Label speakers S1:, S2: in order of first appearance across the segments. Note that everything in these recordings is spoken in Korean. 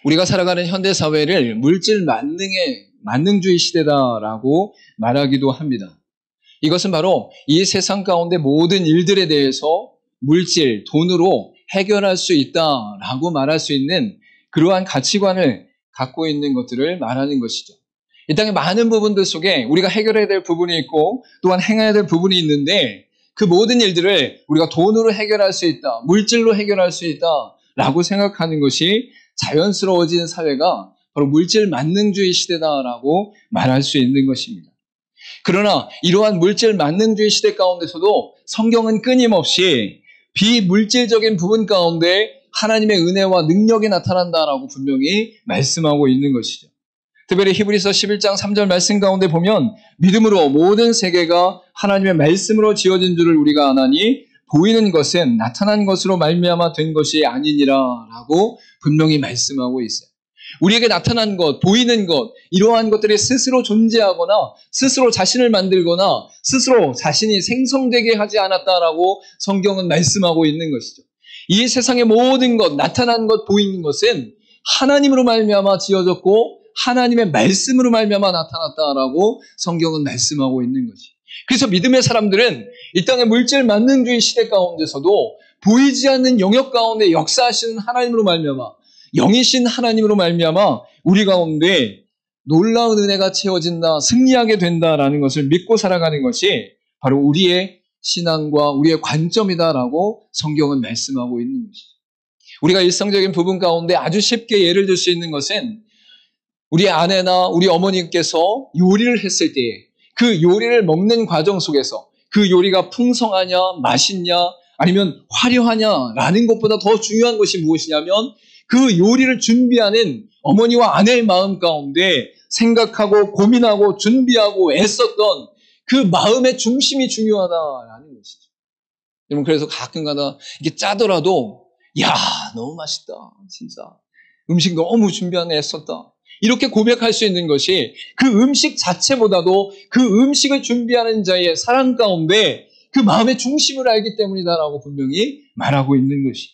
S1: 우리가 살아가는 현대사회를 물질 만능주의 시대다라고 말하기도 합니다. 이것은 바로 이 세상 가운데 모든 일들에 대해서 물질, 돈으로 해결할 수 있다라고 말할 수 있는 그러한 가치관을 갖고 있는 것들을 말하는 것이죠. 이 땅의 많은 부분들 속에 우리가 해결해야 될 부분이 있고 또한 행해야 될 부분이 있는데 그 모든 일들을 우리가 돈으로 해결할 수 있다, 물질로 해결할 수 있다라고 생각하는 것이 자연스러워진 사회가 바로 물질 만능주의 시대다라고 말할 수 있는 것입니다. 그러나 이러한 물질 만능주의 시대 가운데서도 성경은 끊임없이 비물질적인 부분 가운데 하나님의 은혜와 능력이 나타난다라고 분명히 말씀하고 있는 것이죠. 특별히 히브리서 11장 3절 말씀 가운데 보면 믿음으로 모든 세계가 하나님의 말씀으로 지어진 줄을 우리가 아나니 보이는 것은 나타난 것으로 말미암아 된 것이 아니니라라고 분명히 말씀하고 있어요. 우리에게 나타난 것, 보이는 것, 이러한 것들이 스스로 존재하거나 스스로 자신을 만들거나 스스로 자신이 생성되게 하지 않았다라고 성경은 말씀하고 있는 것이죠. 이 세상의 모든 것, 나타난 것, 보이는 것은 하나님으로 말미암아 지어졌고 하나님의 말씀으로 말미암아 나타났다라고 성경은 말씀하고 있는 것이죠. 그래서 믿음의 사람들은 이 땅의 물질 만능주의 시대 가운데서도 보이지 않는 영역 가운데 역사하시는 하나님으로 말미암아 영이신 하나님으로 말미암아 우리 가운데 놀라운 은혜가 채워진다, 승리하게 된다라는 것을 믿고 살아가는 것이 바로 우리의 신앙과 우리의 관점이다라고 성경은 말씀하고 있는 것이죠. 우리가 일상적인 부분 가운데 아주 쉽게 예를 들 수 있는 것은 우리 아내나 우리 어머니께서 요리를 했을 때에 그 요리를 먹는 과정 속에서 그 요리가 풍성하냐, 맛있냐, 아니면 화려하냐라는 것보다 더 중요한 것이 무엇이냐면 그 요리를 준비하는 어머니와 아내의 마음 가운데 생각하고 고민하고 준비하고 애썼던 그 마음의 중심이 중요하다라는 것이죠. 여러분, 그래서 가끔가다 이게 짜더라도 야, 너무 맛있다. 진짜. 음식 너무 준비하는 애썼다. 이렇게 고백할 수 있는 것이 그 음식 자체보다도 그 음식을 준비하는 자의 사랑 가운데 그 마음의 중심을 알기 때문이다라고 분명히 말하고 있는 것이.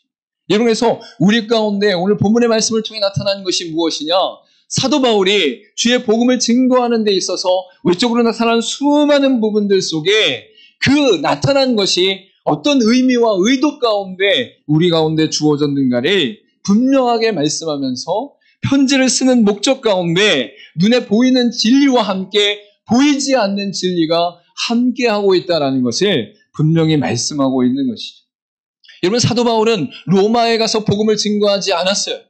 S1: 여러분, 그래서 우리 가운데 오늘 본문의 말씀을 통해 나타나는 것이 무엇이냐? 사도 바울이 주의 복음을 증거하는 데 있어서 외적으로 나타난 수많은 부분들 속에 그 나타난 것이 어떤 의미와 의도 가운데 우리 가운데 주어졌는가를 분명하게 말씀하면서 편지를 쓰는 목적 가운데 눈에 보이는 진리와 함께 보이지 않는 진리가 함께하고 있다는 것을 분명히 말씀하고 있는 것이죠. 여러분, 사도 바울은 로마에 가서 복음을 증거하지 않았어요.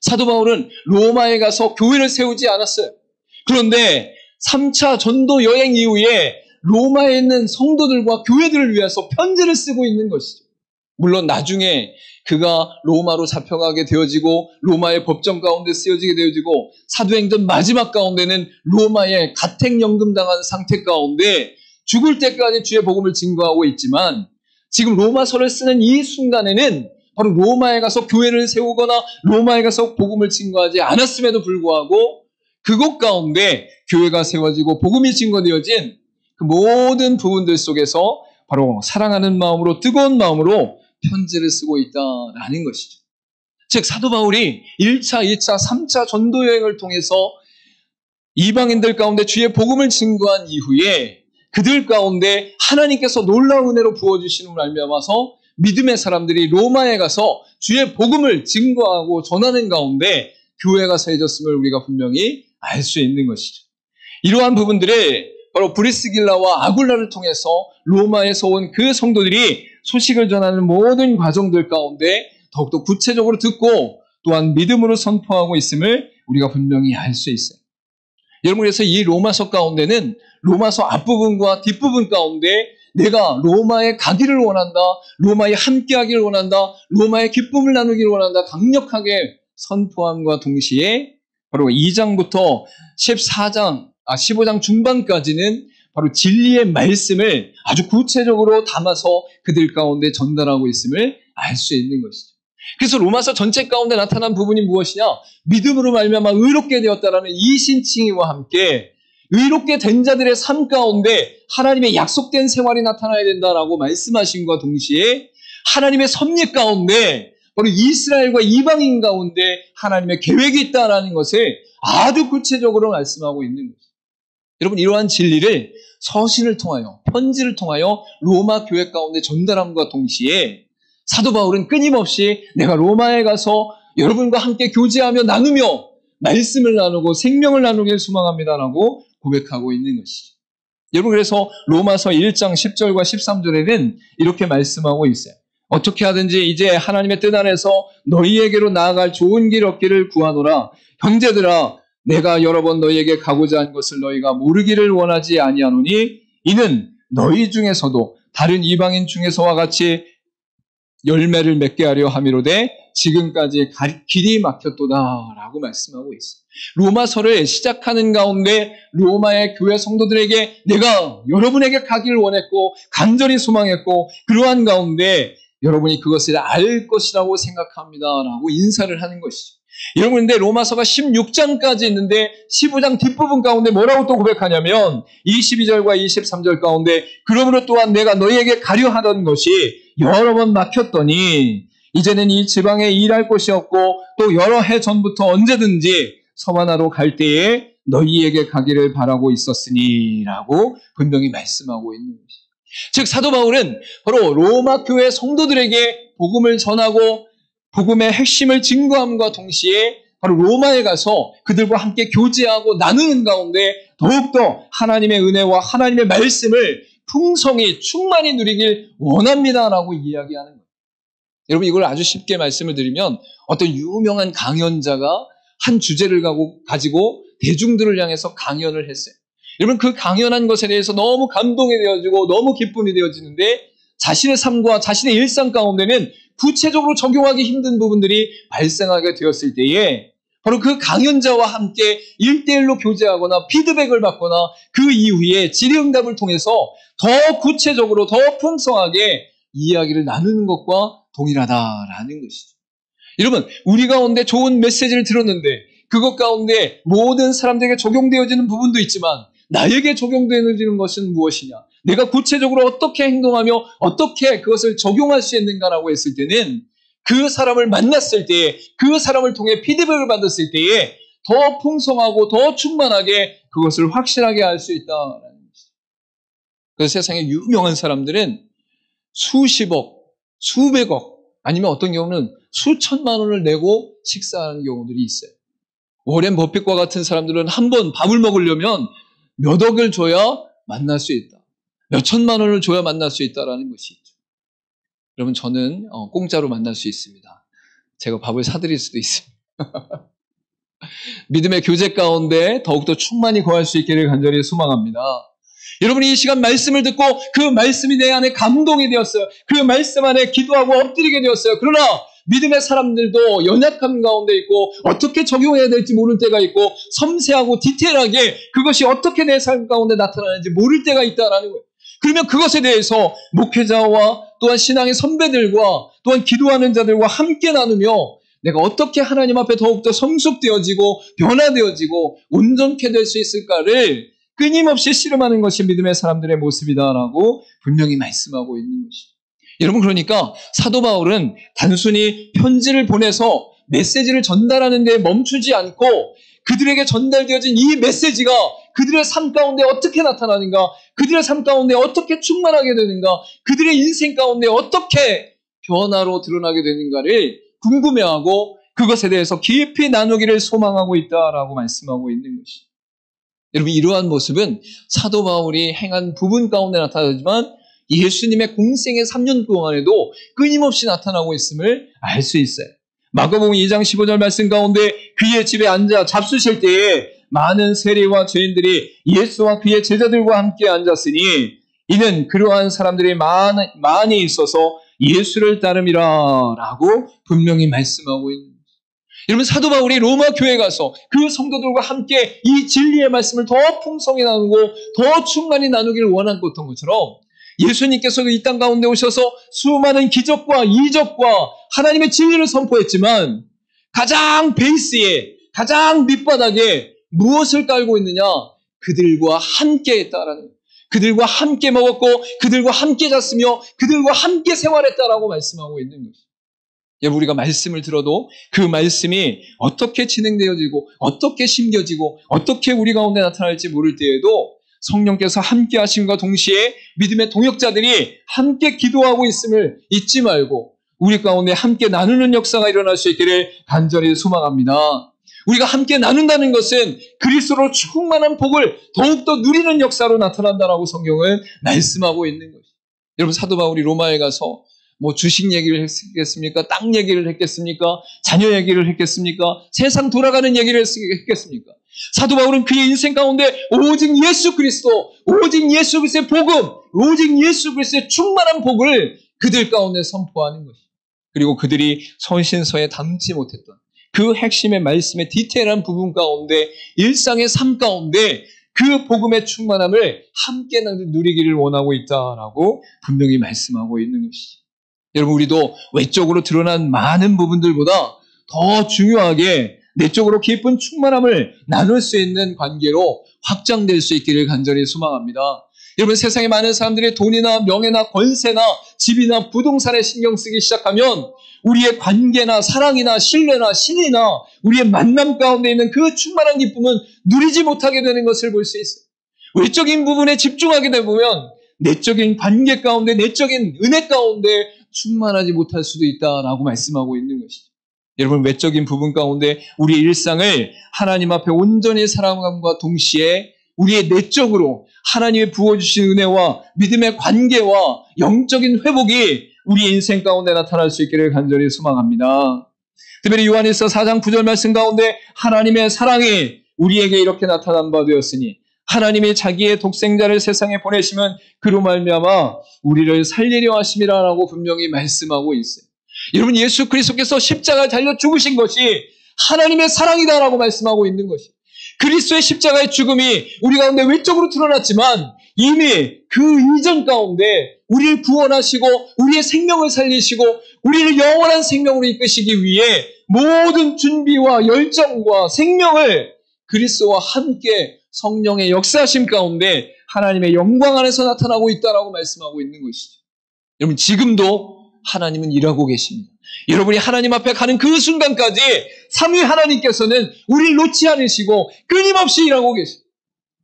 S1: 사도 바울은 로마에 가서 교회를 세우지 않았어요. 그런데 3차 전도 여행 이후에 로마에 있는 성도들과 교회들을 위해서 편지를 쓰고 있는 것이죠. 물론 나중에 그가 로마로 잡혀가게 되어지고 로마의 법정 가운데 쓰여지게 되어지고 사도행전 마지막 가운데는 로마에 가택연금당한 상태 가운데 죽을 때까지 주의 복음을 증거하고 있지만 지금 로마서를 쓰는 이 순간에는 바로 로마에 가서 교회를 세우거나 로마에 가서 복음을 증거하지 않았음에도 불구하고 그곳 가운데 교회가 세워지고 복음이 증거되어진 그 모든 부분들 속에서 바로 사랑하는 마음으로 뜨거운 마음으로 편지를 쓰고 있다라는 것이죠. 즉 사도 바울이 1차, 2차, 3차 전도 여행을 통해서 이방인들 가운데 주의 복음을 증거한 이후에 그들 가운데 하나님께서 놀라운 은혜로 부어주시는 말미암아서 믿음의 사람들이 로마에 가서 주의 복음을 증거하고 전하는 가운데 교회가 세워졌음을 우리가 분명히 알 수 있는 것이죠. 이러한 부분들을 바로 브리스길라와 아굴라를 통해서 로마에서 온 그 성도들이 소식을 전하는 모든 과정들 가운데 더욱더 구체적으로 듣고 또한 믿음으로 선포하고 있음을 우리가 분명히 알 수 있어요. 여러분, 그래서 이 로마서 가운데는 로마서 앞부분과 뒷부분 가운데 내가 로마에 가기를 원한다, 로마에 함께하기를 원한다, 로마의 기쁨을 나누기를 원한다 강력하게 선포함과 동시에 바로 2장부터 15장 중반까지는 바로 진리의 말씀을 아주 구체적으로 담아서 그들 가운데 전달하고 있음을 알 수 있는 것이죠. 그래서 로마서 전체 가운데 나타난 부분이 무엇이냐? 믿음으로 말미암아 의롭게 되었다라는 이 신칭의와 함께 의롭게 된 자들의 삶 가운데 하나님의 약속된 생활이 나타나야 된다라고 말씀하신과 동시에 하나님의 섭리 가운데 바로 이스라엘과 이방인 가운데 하나님의 계획이 있다라는 것을 아주 구체적으로 말씀하고 있는 것입니다. 여러분, 이러한 진리를 서신을 통하여, 편지를 통하여 로마 교회 가운데 전달함과 동시에 사도 바울은 끊임없이 내가 로마에 가서 여러분과 함께 교제하며 나누며 말씀을 나누고 생명을 나누길 소망합니다라고 고백하고 있는 것이죠. 여러분, 그래서 로마서 1장 10절과 13절에는 이렇게 말씀하고 있어요. 어떻게 하든지 이제 하나님의 뜻 안에서 너희에게로 나아갈 좋은 길 얻기를 구하노라. 형제들아, 내가 여러 번 너희에게 가고자 한 것을 너희가 모르기를 원하지 아니하노니 이는 너희 중에서도 다른 이방인 중에서와 같이 열매를 맺게 하려 함이로되 지금까지 길이 막혔도다라고 말씀하고 있어요. 로마서를 시작하는 가운데 로마의 교회 성도들에게 내가 여러분에게 가기를 원했고 간절히 소망했고 그러한 가운데 여러분이 그것을 알 것이라고 생각합니다라고 인사를 하는 것이죠. 여러분, 근데 로마서가 16장까지 있는데 15장 뒷부분 가운데 뭐라고 또 고백하냐면 22절과 23절 가운데 그러므로 또한 내가 너희에게 가려 하던 것이 여러 번 막혔더니 이제는 이 지방에 일할 곳이 없고 또 여러 해 전부터 언제든지 서바나로 갈 때에 너희에게 가기를 바라고 있었으니 라고 분명히 말씀하고 있는 것이죠. 즉 사도 바울은 바로 로마 교회 성도들에게 복음을 전하고 복음의 핵심을 증거함과 동시에 바로 로마에 가서 그들과 함께 교제하고 나누는 가운데 더욱더 하나님의 은혜와 하나님의 말씀을 풍성히 충만히 누리길 원합니다라고 이야기하는 거예요. 여러분, 이걸 아주 쉽게 말씀을 드리면 어떤 유명한 강연자가 한 주제를 가지고 대중들을 향해서 강연을 했어요. 여러분, 그 강연한 것에 대해서 너무 감동이 되어지고 너무 기쁨이 되어지는데 자신의 삶과 자신의 일상 가운데는 구체적으로 적용하기 힘든 부분들이 발생하게 되었을 때에 바로 그 강연자와 함께 1대1로 교제하거나 피드백을 받거나 그 이후에 질의응답을 통해서 더 구체적으로 더 풍성하게 이야기를 나누는 것과 동일하다라는 것이죠. 여러분, 우리 가운데 좋은 메시지를 들었는데 그것 가운데 모든 사람들에게 적용되어지는 부분도 있지만 나에게 적용되어지는 것은 무엇이냐? 내가 구체적으로 어떻게 행동하며 어떻게 그것을 적용할 수 있는가라고 했을 때는 그 사람을 만났을 때에 그 사람을 통해 피드백을 받았을 때에 더 풍성하고 더 충만하게 그것을 확실하게 알 수 있다라는 것이죠. 그래서 세상에 유명한 사람들은 수십억, 수백억 아니면 어떤 경우는 수천만 원을 내고 식사하는 경우들이 있어요. 워렌 버핏과 같은 사람들은 한 번 밥을 먹으려면 몇 억을 줘야 만날 수 있다. 몇 천만 원을 줘야 만날 수 있다라는 것이 있죠. 여러분, 저는 공짜로 만날 수 있습니다. 제가 밥을 사드릴 수도 있습니다. 믿음의 교제 가운데 더욱더 충만히 거할 수 있기를 간절히 소망합니다. 여러분이 이 시간 말씀을 듣고 그 말씀이 내 안에 감동이 되었어요. 그 말씀 안에 기도하고 엎드리게 되었어요. 그러나 믿음의 사람들도 연약함 가운데 있고 어떻게 적용해야 될지 모를 때가 있고 섬세하고 디테일하게 그것이 어떻게 내 삶 가운데 나타나는지 모를 때가 있다라는 거예요. 그러면 그것에 대해서 목회자와 또한 신앙의 선배들과 또한 기도하는 자들과 함께 나누며 내가 어떻게 하나님 앞에 더욱더 성숙되어지고 변화되어지고 온전케 될 수 있을까를 끊임없이 씨름하는 것이 믿음의 사람들의 모습이다라고 분명히 말씀하고 있는 것이죠. 여러분, 그러니까 사도 바울은 단순히 편지를 보내서 메시지를 전달하는 데 멈추지 않고 그들에게 전달되어진 이 메시지가 그들의 삶 가운데 어떻게 나타나는가, 그들의 삶 가운데 어떻게 충만하게 되는가, 그들의 인생 가운데 어떻게 변화로 드러나게 되는가를 궁금해하고 그것에 대해서 깊이 나누기를 소망하고 있다라고 말씀하고 있는 것이죠. 여러분, 이러한 모습은 사도 바울이 행한 부분 가운데 나타나지만 예수님의 공생의 3년 동안에도 끊임없이 나타나고 있음을 알 수 있어요. 마가복음 2장 15절 말씀 가운데 그의 집에 앉아 잡수실 때에 많은 세리와 죄인들이 예수와 그의 제자들과 함께 앉았으니 이는 그러한 사람들이 많이 있어서 예수를 따름이라 라고 분명히 말씀하고 있는 것입니다. 여러분, 사도 바울이 로마 교회에 가서 그 성도들과 함께 이 진리의 말씀을 더 풍성히 나누고 더 충만히 나누기를 원했던 것처럼 예수님께서도 이 땅 가운데 오셔서 수많은 기적과 이적과 하나님의 진리를 선포했지만 가장 베이스에 가장 밑바닥에 무엇을 깔고 있느냐? 그들과 함께 했다라는 거예요. 그들과 함께 먹었고 그들과 함께 잤으며 그들과 함께 생활했다라고 말씀하고 있는 것이죠. 우리가 말씀을 들어도 그 말씀이 어떻게 진행되어지고 어떻게 심겨지고 어떻게 우리 가운데 나타날지 모를 때에도 성령께서 함께 하심과 동시에 믿음의 동역자들이 함께 기도하고 있음을 잊지 말고 우리 가운데 함께 나누는 역사가 일어날 수 있기를 간절히 소망합니다. 우리가 함께 나눈다는 것은 그리스도로 충만한 복을 더욱더 누리는 역사로 나타난다라고 성경은 말씀하고 있는 것이죠. 여러분, 사도 바울이 로마에 가서 주식 얘기를 했겠습니까? 땅 얘기를 했겠습니까? 자녀 얘기를 했겠습니까? 세상 돌아가는 얘기를 했겠습니까? 사도 바울은 그의 인생 가운데 오직 예수 그리스도의 복음, 오직 예수 그리스도의 충만한 복을 그들 가운데 선포하는 것이죠. 그리고 그들이 서신서에 담지 못했던 그 핵심의 말씀의 디테일한 부분 가운데 일상의 삶 가운데 그 복음의 충만함을 함께 누리기를 원하고 있다라고 분명히 말씀하고 있는 것이죠. 여러분, 우리도 외적으로 드러난 많은 부분들보다 더 중요하게 내적으로 깊은 충만함을 나눌 수 있는 관계로 확장될 수 있기를 간절히 소망합니다. 여러분, 세상에 많은 사람들이 돈이나 명예나 권세나 집이나 부동산에 신경 쓰기 시작하면 우리의 관계나 사랑이나 신뢰나 신이나 우리의 만남 가운데 있는 그 충만한 기쁨은 누리지 못하게 되는 것을 볼 수 있어요. 외적인 부분에 집중하게 되면 내적인 관계 가운데, 내적인 은혜 가운데 충만하지 못할 수도 있다라고 말씀하고 있는 것이죠. 여러분, 외적인 부분 가운데 우리의 일상을 하나님 앞에 온전히 사랑함과 동시에 우리의 내적으로 하나님의 부어주신 은혜와 믿음의 관계와 영적인 회복이 우리 인생 가운데 나타날 수 있기를 간절히 소망합니다. 특별히 요한일서 4장 9절 말씀 가운데 하나님의 사랑이 우리에게 이렇게 나타난 바 되었으니 하나님이 자기의 독생자를 세상에 보내시면 그로 말미암아 우리를 살리려 하심이라라고 분명히 말씀하고 있어요. 여러분, 예수 그리스도께서 십자가에 달려 죽으신 것이 하나님의 사랑이다라고 말씀하고 있는 것이에요. 그리스도의 십자가의 죽음이 우리 가운데 외적으로 드러났지만 이미 그 이전 가운데 우리를 구원하시고 우리의 생명을 살리시고 우리를 영원한 생명으로 이끄시기 위해 모든 준비와 열정과 생명을 그리스도와 함께 성령의 역사하심 가운데 하나님의 영광 안에서 나타나고 있다라고 말씀하고 있는 것이죠. 여러분, 지금도 하나님은 일하고 계십니다. 여러분이 하나님 앞에 가는 그 순간까지 삼위 하나님께서는 우리를 놓지 않으시고 끊임없이 일하고 계십니다.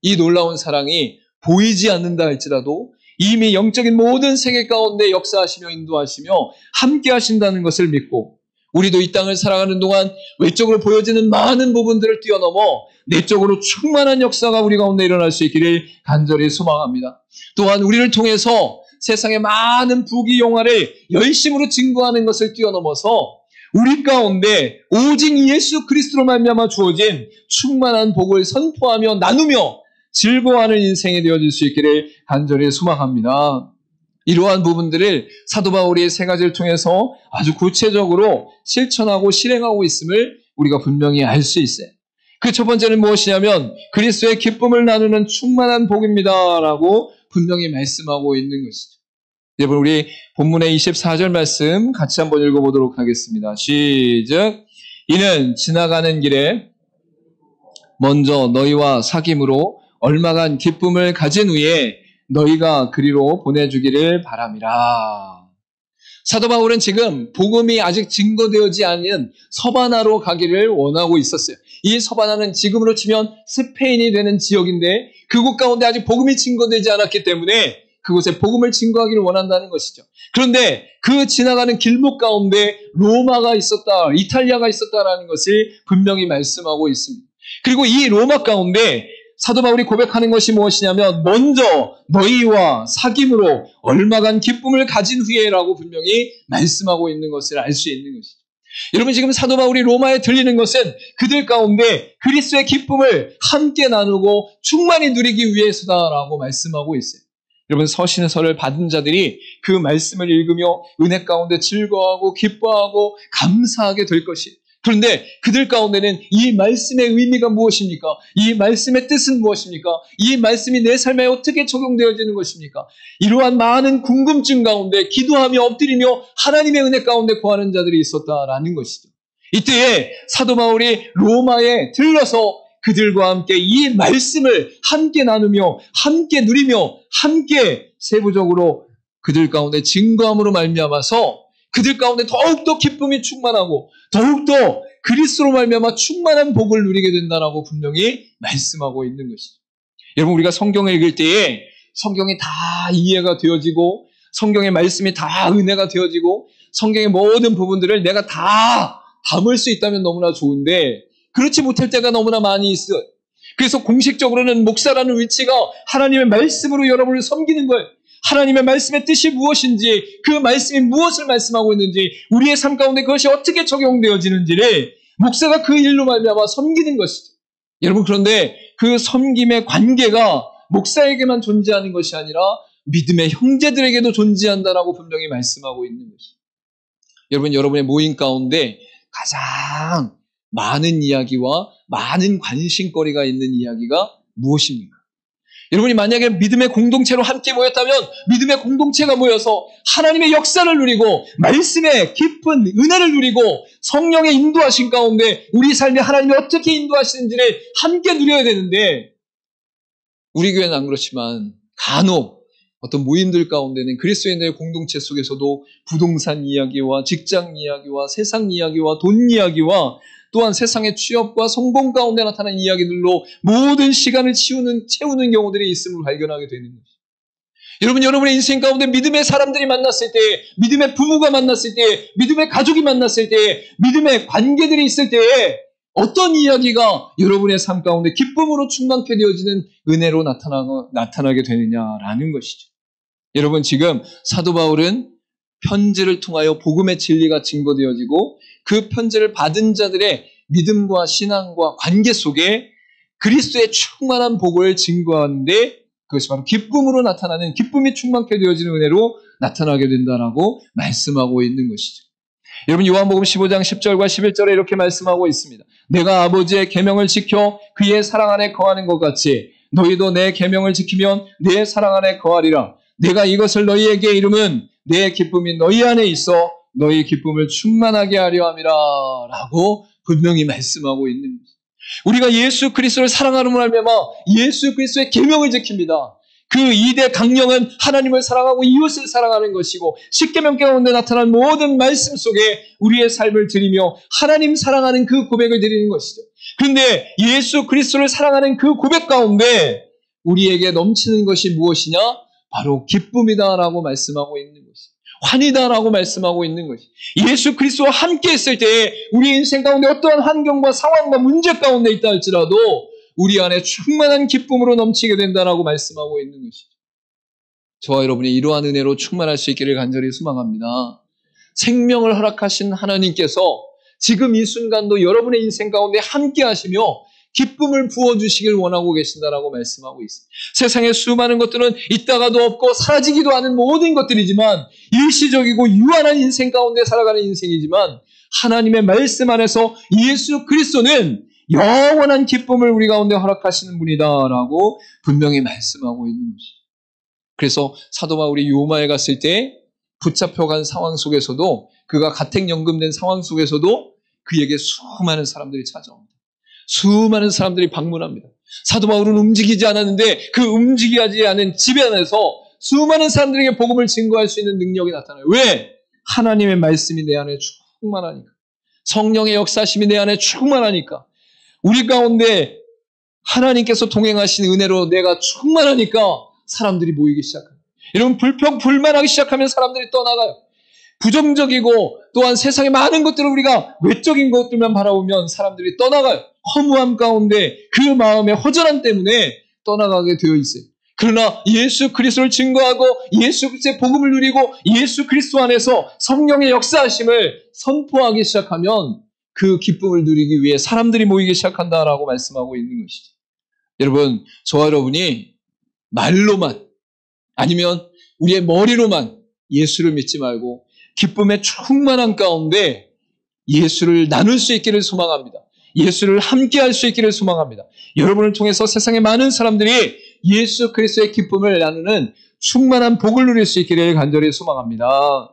S1: 이 놀라운 사랑이 보이지 않는다 할지라도 이미 영적인 모든 세계 가운데 역사하시며 인도하시며 함께 하신다는 것을 믿고 우리도 이 땅을 살아가는 동안 외적으로 보여지는 많은 부분들을 뛰어넘어 내적으로 충만한 역사가 우리 가운데 일어날 수 있기를 간절히 소망합니다. 또한 우리를 통해서 세상의 많은 부귀영화를 열심으로 증거하는 것을 뛰어넘어서 우리 가운데 오직 예수 그리스도로 말미암아 주어진 충만한 복을 선포하며 나누며 즐거워하는 인생이 되어질 수 있기를 간절히 소망합니다. 이러한 부분들을 사도 바울이 세 가지를 통해서 아주 구체적으로 실천하고 실행하고 있음을 우리가 분명히 알 수 있어요. 그 첫 번째는 무엇이냐면 그리스도의 기쁨을 나누는 충만한 복입니다라고 분명히 말씀하고 있는 것이죠. 여러분, 우리 본문의 24절 말씀 같이 한번 읽어보도록 하겠습니다. 시작. 이는 지나가는 길에 먼저 너희와 사귐으로 얼마간 기쁨을 가진 후에 너희가 그리로 보내주기를 바람이라. 사도 바울은 지금 복음이 아직 증거되어지 않은 서바나로 가기를 원하고 있었어요. 이 서바나는 지금으로 치면 스페인이 되는 지역인데 그곳 가운데 아직 복음이 증거되지 않았기 때문에 그곳에 복음을 증거하기를 원한다는 것이죠. 그런데 그 지나가는 길목 가운데 로마가 있었다, 이탈리아가 있었다라는 것을 분명히 말씀하고 있습니다. 그리고 이 로마 가운데 사도 바울이 고백하는 것이 무엇이냐면 먼저 너희와 사귐으로 얼마간 기쁨을 가진 후에라고 분명히 말씀하고 있는 것을 알 수 있는 것이죠. 여러분, 지금 사도 바울이 로마에 들리는 것은 그들 가운데 그리스도의 기쁨을 함께 나누고 충만히 누리기 위해서다라고 말씀하고 있어요. 여러분, 서신서를 받은 자들이 그 말씀을 읽으며 은혜 가운데 즐거워하고 기뻐하고 감사하게 될 것이에요. 그런데 그들 가운데는 이 말씀의 의미가 무엇입니까? 이 말씀의 뜻은 무엇입니까? 이 말씀이 내 삶에 어떻게 적용되어지는 것입니까? 이러한 많은 궁금증 가운데 기도하며 엎드리며 하나님의 은혜 가운데 구하는 자들이 있었다라는 것이죠. 이때에 사도 바울이 로마에 들러서 그들과 함께 이 말씀을 함께 나누며 함께 누리며 함께 세부적으로 그들 가운데 증거함으로 말미암아서 그들 가운데 더욱더 기쁨이 충만하고 더욱더 그리스도로 말미암아 충만한 복을 누리게 된다라고 분명히 말씀하고 있는 것이죠. 여러분, 우리가 성경을 읽을 때에 성경이 다 이해가 되어지고 성경의 말씀이 다 은혜가 되어지고 성경의 모든 부분들을 내가 다 담을 수 있다면 너무나 좋은데 그렇지 못할 때가 너무나 많이 있어요. 그래서 공식적으로는 목사라는 위치가 하나님의 말씀으로 여러분을 섬기는 거예요. 하나님의 말씀의 뜻이 무엇인지, 그 말씀이 무엇을 말씀하고 있는지, 우리의 삶 가운데 그것이 어떻게 적용되어지는지를 목사가 그 일로 말미암아 섬기는 것이죠. 여러분, 그런데 그 섬김의 관계가 목사에게만 존재하는 것이 아니라 믿음의 형제들에게도 존재한다라고 분명히 말씀하고 있는 것이죠. 여러분, 여러분의 모임 가운데 가장 많은 이야기와 많은 관심거리가 있는 이야기가 무엇입니까? 여러분이 만약에 믿음의 공동체로 함께 모였다면 믿음의 공동체가 모여서 하나님의 역사를 누리고 말씀의 깊은 은혜를 누리고 성령의 인도하신 가운데 우리 삶에 하나님이 어떻게 인도하시는지를 함께 누려야 되는데 우리 교회는 안 그렇지만 간혹 어떤 모임들 가운데는 그리스도인의 공동체 속에서도 부동산 이야기와 직장 이야기와 세상 이야기와 돈 이야기와 또한 세상의 취업과 성공 가운데 나타나는 이야기들로 모든 시간을 채우는 경우들이 있음을 발견하게 되는 것이죠. 여러분, 여러분의 인생 가운데 믿음의 사람들이 만났을 때, 믿음의 부부가 만났을 때, 믿음의 가족이 만났을 때, 믿음의 관계들이 있을 때에 어떤 이야기가 여러분의 삶 가운데 기쁨으로 충만케 되어지는 은혜로 나타나게 되느냐라는 것이죠. 여러분, 지금 사도 바울은 편지를 통하여 복음의 진리가 증거되어지고 그 편지를 받은 자들의 믿음과 신앙과 관계 속에 그리스도의 충만한 복을 증거하는데 그것이 바로 기쁨으로 나타나는 기쁨이 충만케 되어지는 은혜로 나타나게 된다라고 말씀하고 있는 것이죠. 여러분, 요한복음 15장 10절과 11절에 이렇게 말씀하고 있습니다. 내가 아버지의 계명을 지켜 그의 사랑 안에 거하는 것 같이 너희도 내 계명을 지키면 내 사랑 안에 거하리라. 내가 이것을 너희에게 이름은 내 기쁨이 너희 안에 있어 너희 기쁨을 충만하게 하려 함이라 라고 분명히 말씀하고 있는 것입니다. 우리가 예수 그리스도를 사랑하는 말미암아 예수 그리스도의 계명을 지킵니다. 그 2대 강령은 하나님을 사랑하고 이웃을 사랑하는 것이고 십계명 가운데 나타난 모든 말씀 속에 우리의 삶을 드리며 하나님 사랑하는 그 고백을 드리는 것이죠. 그런데 예수 그리스도를 사랑하는 그 고백 가운데 우리에게 넘치는 것이 무엇이냐? 바로 기쁨이다라고 말씀하고 있는 것이죠. 환희다라고 말씀하고 있는 것이죠. 예수 그리스도와 함께 있을 때 우리 인생 가운데 어떠한 환경과 상황과 문제 가운데 있다 할지라도 우리 안에 충만한 기쁨으로 넘치게 된다라고 말씀하고 있는 것이죠. 저와 여러분이 이러한 은혜로 충만할 수 있기를 간절히 소망합니다. 생명을 허락하신 하나님께서 지금 이 순간도 여러분의 인생 가운데 함께 하시며 기쁨을 부어주시길 원하고 계신다라고 말씀하고 있습니다. 세상에 수많은 것들은 있다가도 없고 사라지기도 하는 모든 것들이지만 일시적이고 유한한 인생 가운데 살아가는 인생이지만 하나님의 말씀 안에서 예수 그리스도는 영원한 기쁨을 우리 가운데 허락하시는 분이다라고 분명히 말씀하고 있는 것이죠. 그래서 사도 바울이 요마에 갔을 때 붙잡혀간 상황 속에서도 그가 가택연금된 상황 속에서도 그에게 수많은 사람들이 찾아옵니다. 수많은 사람들이 방문합니다. 사도 바울은 움직이지 않았는데 그 움직이지 않은 집 안에서 수많은 사람들에게 복음을 증거할 수 있는 능력이 나타나요. 왜? 하나님의 말씀이 내 안에 충만하니까. 성령의 역사심이 내 안에 충만하니까. 우리 가운데 하나님께서 동행하신 은혜로 내가 충만하니까 사람들이 모이기 시작합니다. 여러분, 불평불만하기 시작하면 사람들이 떠나가요. 부정적이고 또한 세상의 많은 것들을 우리가 외적인 것들만 바라보면 사람들이 떠나가요. 허무함 가운데 그 마음의 허전함 때문에 떠나가게 되어 있어요. 그러나 예수 그리스도를 증거하고 예수 그리스도의 복음을 누리고 예수 그리스도 안에서 성령의 역사하심을 선포하기 시작하면 그 기쁨을 누리기 위해 사람들이 모이기 시작한다라고 말씀하고 있는 것이죠. 여러분, 저와 여러분이 말로만 아니면 우리의 머리로만 예수를 믿지 말고 기쁨의 충만한 가운데 예수를 나눌 수 있기를 소망합니다. 예수를 함께 할 수 있기를 소망합니다. 여러분을 통해서 세상의 많은 사람들이 예수 그리스도의 기쁨을 나누는 충만한 복을 누릴 수 있기를 간절히 소망합니다.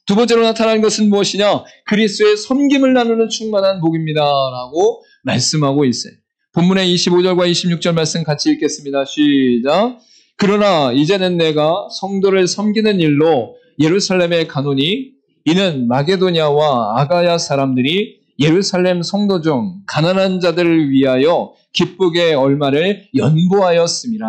S1: 두 번째로 나타나는 것은 무엇이냐? 그리스도의 섬김을 나누는 충만한 복입니다. 라고 말씀하고 있어요. 본문의 25절과 26절 말씀 같이 읽겠습니다. 시작. 그러나 이제는 내가 성도를 섬기는 일로 예루살렘에 가노니 이는 마게도냐와 아가야 사람들이 예루살렘 성도 중 가난한 자들을 위하여 기쁘게 얼마를 연보하였습니다.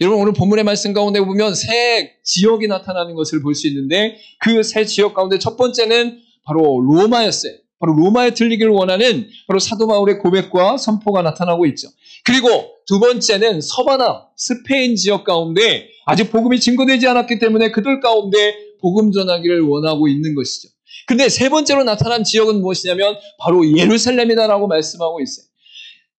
S1: 여러분, 오늘 본문의 말씀 가운데 보면 세 지역이 나타나는 것을 볼 수 있는데 그 세 지역 가운데 첫 번째는 바로 로마였어요. 바로 로마에 들리기를 원하는 바로 사도 바울의 고백과 선포가 나타나고 있죠. 그리고 두 번째는 서바나, 스페인 지역 가운데 아직 복음이 증거되지 않았기 때문에 그들 가운데 복음 전하기를 원하고 있는 것이죠. 근데 세 번째로 나타난 지역은 무엇이냐면 바로 예루살렘이다라고 말씀하고 있어요.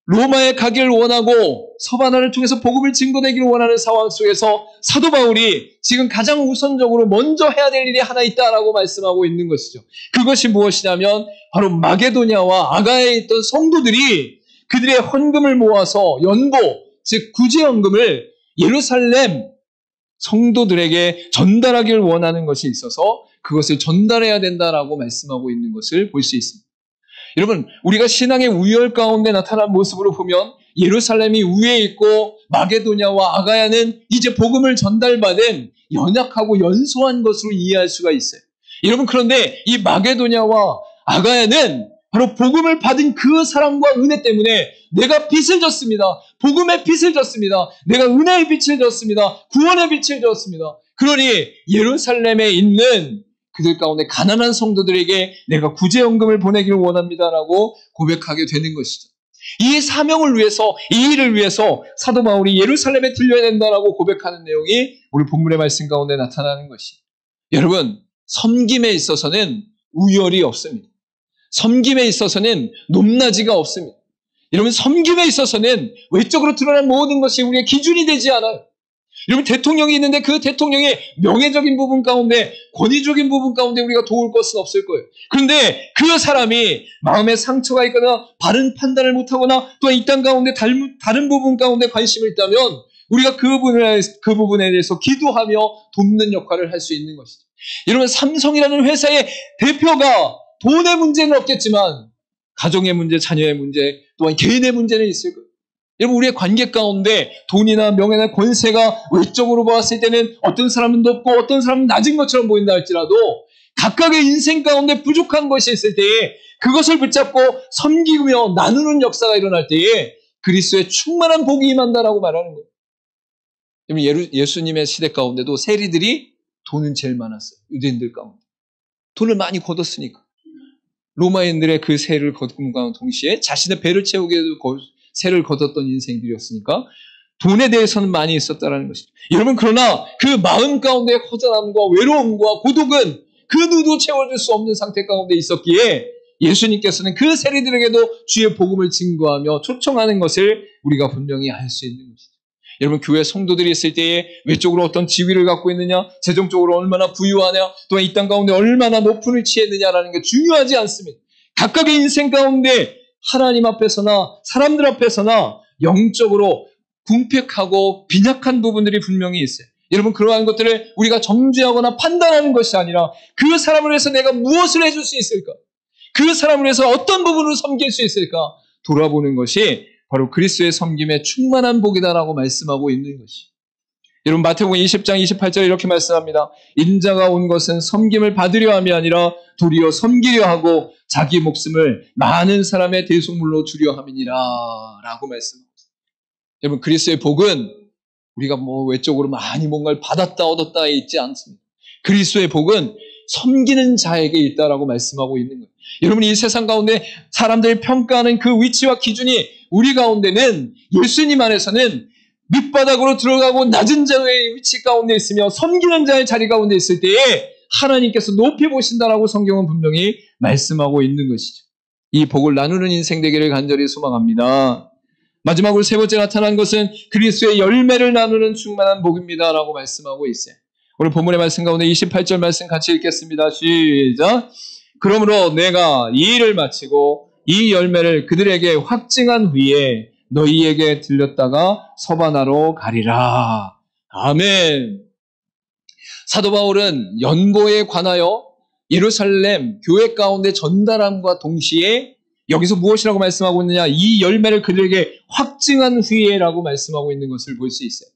S1: 로마에 가기를 원하고 서바나를 통해서 복음을 증거되기를 원하는 상황 속에서 사도 바울이 지금 가장 우선적으로 먼저 해야 될 일이 하나 있다라고 말씀하고 있는 것이죠. 그것이 무엇이냐면 바로 마게도냐와 아가야에 있던 성도들이 그들의 헌금을 모아서 연보, 즉 구제연금을 예루살렘 성도들에게 전달하기를 원하는 것이 있어서 그것을 전달해야 된다라고 말씀하고 있는 것을 볼 수 있습니다. 여러분, 우리가 신앙의 우열 가운데 나타난 모습으로 보면 예루살렘이 위에 있고 마게도냐와 아가야는 이제 복음을 전달받은 연약하고 연소한 것으로 이해할 수가 있어요. 여러분, 그런데 이 마게도냐와 아가야는 바로 복음을 받은 그 사랑과 은혜 때문에 내가 빛을 졌습니다. 복음의 빛을 졌습니다. 내가 은혜의 빛을 졌습니다. 구원의 빛을 졌습니다. 그러니 예루살렘에 있는 그들 가운데 가난한 성도들에게 내가 구제연금을 보내기를 원합니다라고 고백하게 되는 것이죠. 이 사명을 위해서, 이 일을 위해서 사도 바울이 예루살렘에 들려야 된다라고 고백하는 내용이 오늘 본문의 말씀 가운데 나타나는 것이에요. 여러분, 섬김에 있어서는 우열이 없습니다. 섬김에 있어서는 높낮이가 없습니다. 여러분, 섬김에 있어서는 외적으로 드러난 모든 것이 우리의 기준이 되지 않아요. 여러분, 대통령이 있는데 그 대통령의 명예적인 부분 가운데, 권위적인 부분 가운데 우리가 도울 것은 없을 거예요. 그런데 그 사람이 마음에 상처가 있거나 바른 판단을 못하거나 또한 이 땅 가운데 다른 부분 가운데 관심이 있다면 우리가 그 부분에 대해서 기도하며 돕는 역할을 할 수 있는 것이죠. 여러분, 삼성이라는 회사의 대표가 돈의 문제는 없겠지만 가정의 문제, 자녀의 문제, 또한 개인의 문제는 있을 거예요. 여러분, 우리의 관계 가운데 돈이나 명예나 권세가 외적으로 보았을 때는 어떤 사람은 높고 어떤 사람은 낮은 것처럼 보인다 할지라도 각각의 인생 가운데 부족한 것이 있을 때에 그것을 붙잡고 섬기며 나누는 역사가 일어날 때에 그리스도의 충만한 복이 임한다라고 말하는 거예요. 여러분, 예수님의 시대 가운데도 세리들이 돈은 제일 많았어요. 유대인들 가운데. 돈을 많이 거뒀으니까. 로마인들의 그 세를 거둔과 동시에 자신의 배를 채우기 위해서 세를 거뒀던 인생들이었으니까 돈에 대해서는 많이 있었다는 것이죠. 여러분, 그러나 그 마음 가운데 허전함과 외로움과 고독은 그 누구도 채워줄 수 없는 상태 가운데 있었기에 예수님께서는 그 세리들에게도 주의 복음을 증거하며 초청하는 것을 우리가 분명히 알 수 있는 것이죠. 여러분, 교회 성도들이 있을 때에 외적으로 어떤 지위를 갖고 있느냐, 재정적으로 얼마나 부유하냐, 또한 이 땅 가운데 얼마나 높은 위치에 있느냐라는 게 중요하지 않습니다. 각각의 인생 가운데 하나님 앞에서나 사람들 앞에서나 영적으로 궁핍하고 빈약한 부분들이 분명히 있어요. 여러분, 그러한 것들을 우리가 정죄하거나 판단하는 것이 아니라 그 사람을 위해서 내가 무엇을 해줄 수 있을까? 그 사람을 위해서 어떤 부분으로 섬길 수 있을까? 돌아보는 것이 바로 그리스도의 섬김의 충만한 복이다라고 말씀하고 있는 것이. 여러분, 마태복음 20장 28절에 이렇게 말씀합니다. 인자가 온 것은 섬김을 받으려 함이 아니라 도리어 섬기려 하고 자기 목숨을 많은 사람의 대속물로 주려 함이니라 라고 말씀합니다. 여러분, 그리스도의 복은 우리가 외적으로 많이 뭔가를 받았다 얻었다에 있지 않습니다. 그리스도의 복은 섬기는 자에게 있다라고 말씀하고 있는 거예요. 여러분, 이 세상 가운데 사람들이 평가하는 그 위치와 기준이 우리 가운데는 예수님 안에서는 밑바닥으로 들어가고 낮은 자의 위치 가운데 있으며 섬기는 자의 자리 가운데 있을 때에 하나님께서 높이 보신다라고 성경은 분명히 말씀하고 있는 것이죠. 이 복을 나누는 인생 되기를 간절히 소망합니다. 마지막으로 세 번째 나타난 것은 그리스도의 열매를 나누는 충만한 복입니다라고 말씀하고 있어요. 오늘 본문의 말씀 가운데 28절 말씀 같이 읽겠습니다. 시작. 그러므로 내가 이 일을 마치고 이 열매를 그들에게 확증한 후에 너희에게 들렸다가 서바나로 가리라. 아멘. 사도 바울은 연보에 관하여 예루살렘 교회 가운데 전달함과 동시에 여기서 무엇이라고 말씀하고 있느냐? 이 열매를 그들에게 확증한 후에라고 말씀하고 있는 것을 볼 수 있어요.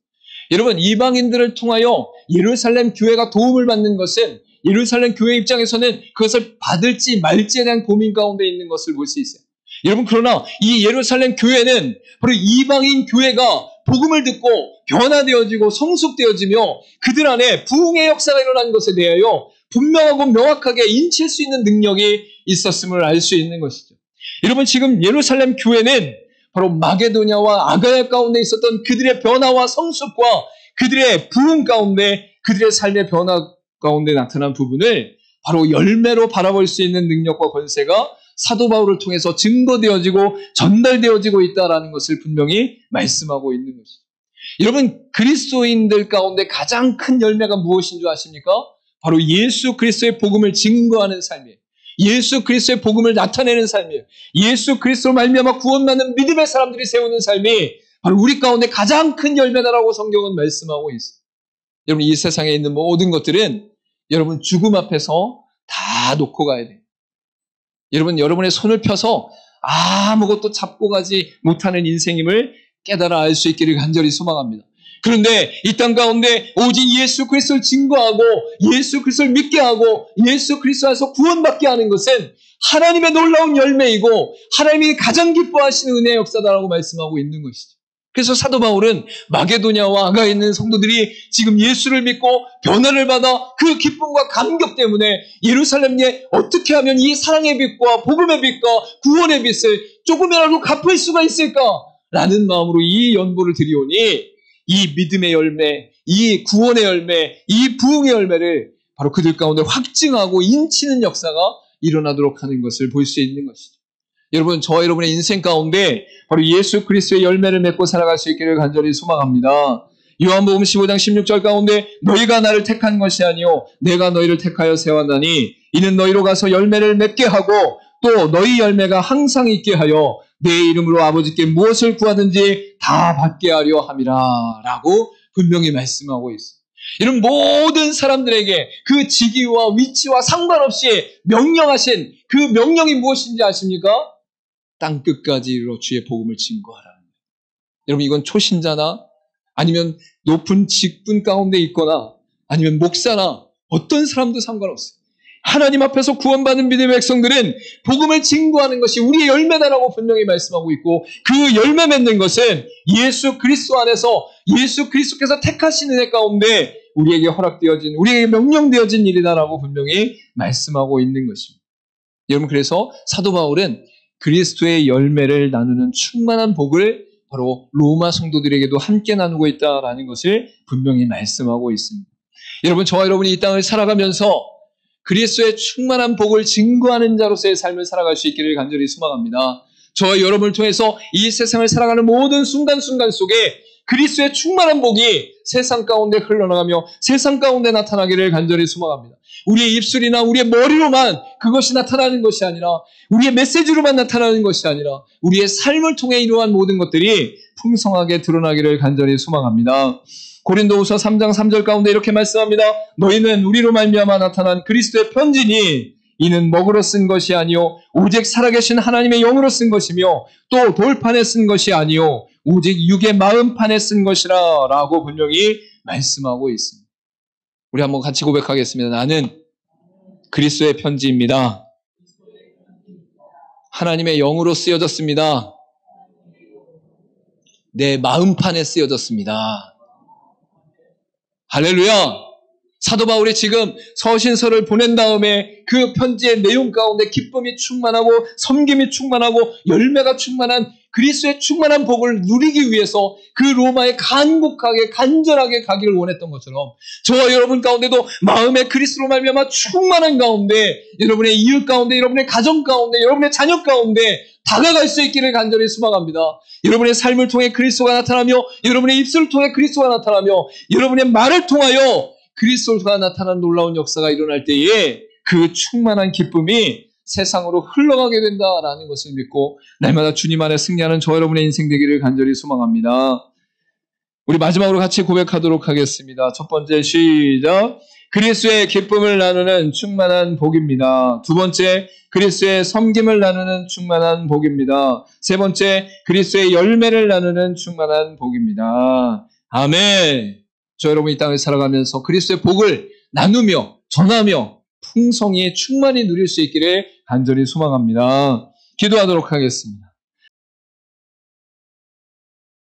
S1: 여러분, 이방인들을 통하여 예루살렘 교회가 도움을 받는 것은 예루살렘 교회 입장에서는 그것을 받을지 말지에 대한 고민 가운데 있는 것을 볼 수 있어요. 여러분, 그러나 이 예루살렘 교회는 바로 이방인 교회가 복음을 듣고 변화되어지고 성숙되어지며 그들 안에 부흥의 역사가 일어난 것에 대하여 분명하고 명확하게 인칠 수 있는 능력이 있었음을 알 수 있는 것이죠. 여러분, 지금 예루살렘 교회는 바로 마게도냐와 아가야 가운데 있었던 그들의 변화와 성숙과 그들의 부흥 가운데 그들의 삶의 변화 가운데 나타난 부분을 바로 열매로 바라볼 수 있는 능력과 권세가 사도 바울을 통해서 증거되어지고 전달되어지고 있다는 것을 분명히 말씀하고 있는 것이죠. 여러분, 그리스도인들 가운데 가장 큰 열매가 무엇인 줄 아십니까? 바로 예수 그리스도의 복음을 증거하는 삶이에요. 예수 그리스도의 복음을 나타내는 삶이에요. 예수 그리스도로 말미암아 구원받는 믿음의 사람들이 세우는 삶이 바로 우리 가운데 가장 큰 열매다라고 성경은 말씀하고 있어요. 여러분, 이 세상에 있는 모든 것들은 여러분 죽음 앞에서 다 놓고 가야 돼요. 여러분, 여러분의 손을 펴서 아무것도 잡고 가지 못하는 인생임을 깨달아 알 수 있기를 간절히 소망합니다. 그런데 이 땅 가운데 오직 예수 그리스도를 증거하고 예수 그리스도를 믿게 하고 예수 그리스도 안에서 구원받게 하는 것은 하나님의 놀라운 열매이고 하나님이 가장 기뻐하시는 은혜의 역사다라고 말씀하고 있는 것이죠. 그래서 사도 바울은 마게도냐와 아가에 있는 성도들이 지금 예수를 믿고 변화를 받아 그 기쁨과 감격 때문에 예루살렘에 어떻게 하면 이 사랑의 빛과 복음의 빛과 구원의 빛을 조금이라도 갚을 수가 있을까라는 마음으로 이 연보를 드리오니 이 믿음의 열매, 이 구원의 열매, 이 부흥의 열매를 바로 그들 가운데 확증하고 인치는 역사가 일어나도록 하는 것을 볼 수 있는 것이죠. 여러분, 저와 여러분의 인생 가운데 바로 예수 그리스도의 열매를 맺고 살아갈 수 있기를 간절히 소망합니다. 요한복음 15장 16절 가운데 너희가 나를 택한 것이 아니요 내가 너희를 택하여 세웠나니 이는 너희로 가서 열매를 맺게 하고 또 너희 열매가 항상 있게 하여 내 이름으로 아버지께 무엇을 구하든지 다 받게 하려 함이라 라고 분명히 말씀하고 있어요. 이런 모든 사람들에게 그 직위와 위치와 상관없이 명령하신 그 명령이 무엇인지 아십니까? 땅끝까지 이르러 주의 복음을 증거하라는 거예요. 여러분, 이건 초신자나 아니면 높은 직분 가운데 있거나 아니면 목사나 어떤 사람도 상관없어요. 하나님 앞에서 구원받은 믿음의 백성들은 복음을 증거하는 것이 우리의 열매다라고 분명히 말씀하고 있고 그 열매 맺는 것은 예수 그리스도 안에서 예수 그리스도께서 택하신 은혜 가운데 우리에게 허락되어진 우리에게 명령되어진 일이다라고 분명히 말씀하고 있는 것입니다. 여러분, 그래서 사도 바울은 그리스도의 열매를 나누는 충만한 복을 바로 로마 성도들에게도 함께 나누고 있다라는 것을 분명히 말씀하고 있습니다. 여러분, 저와 여러분이 이 땅을 살아가면서 그리스도의 충만한 복을 증거하는 자로서의 삶을 살아갈 수 있기를 간절히 소망합니다. 저와 여러분을 통해서 이 세상을 살아가는 모든 순간순간 속에 그리스도의 충만한 복이 세상 가운데 흘러나가며 세상 가운데 나타나기를 간절히 소망합니다. 우리의 입술이나 우리의 머리로만 그것이 나타나는 것이 아니라 우리의 메시지로만 나타나는 것이 아니라 우리의 삶을 통해 이러한 모든 것들이 풍성하게 드러나기를 간절히 소망합니다. 고린도후서 3장 3절 가운데 이렇게 말씀합니다. 너희는 우리로 말미암아 나타난 그리스도의 편지니 이는 먹으로 쓴 것이 아니요 오직 살아계신 하나님의 영으로 쓴 것이며 또 돌판에 쓴 것이 아니요 오직 육의 마음판에 쓴 것이라 라고 분명히 말씀하고 있습니다. 우리 한번 같이 고백하겠습니다. 나는 그리스도의 편지입니다. 하나님의 영으로 쓰여졌습니다. 내 마음판에 쓰여졌습니다. 할렐루야! 사도 바울이 지금 서신서를 보낸 다음에 그 편지의 내용 가운데 기쁨이 충만하고 섬김이 충만하고 열매가 충만한 그리스도의 충만한 복을 누리기 위해서 그 로마에 간곡하게 간절하게 가기를 원했던 것처럼 저와 여러분 가운데도 마음의 그리스도로 말미암아 충만한 가운데 여러분의 이웃 가운데 여러분의 가정 가운데 여러분의 자녀 가운데 다가갈 수 있기를 간절히 소망합니다. 여러분의 삶을 통해 그리스도가 나타나며 여러분의 입술을 통해 그리스도가 나타나며 여러분의 말을 통하여 그리스도가 나타나는 놀라운 역사가 일어날 때에 그 충만한 기쁨이 세상으로 흘러가게 된다라는 것을 믿고 날마다 주님 안에 승리하는 저 여러분의 인생 되기를 간절히 소망합니다. 우리 마지막으로 같이 고백하도록 하겠습니다. 첫 번째 시작. 그리스도의 기쁨을 나누는 충만한 복입니다. 두 번째, 그리스도의 섬김을 나누는 충만한 복입니다. 세 번째, 그리스도의 열매를 나누는 충만한 복입니다. 아멘. 저 여러분 이 땅을 살아가면서 그리스도의 복을 나누며 전하며 풍성히 충만히 누릴 수 있기를 간절히 소망합니다. 기도하도록 하겠습니다.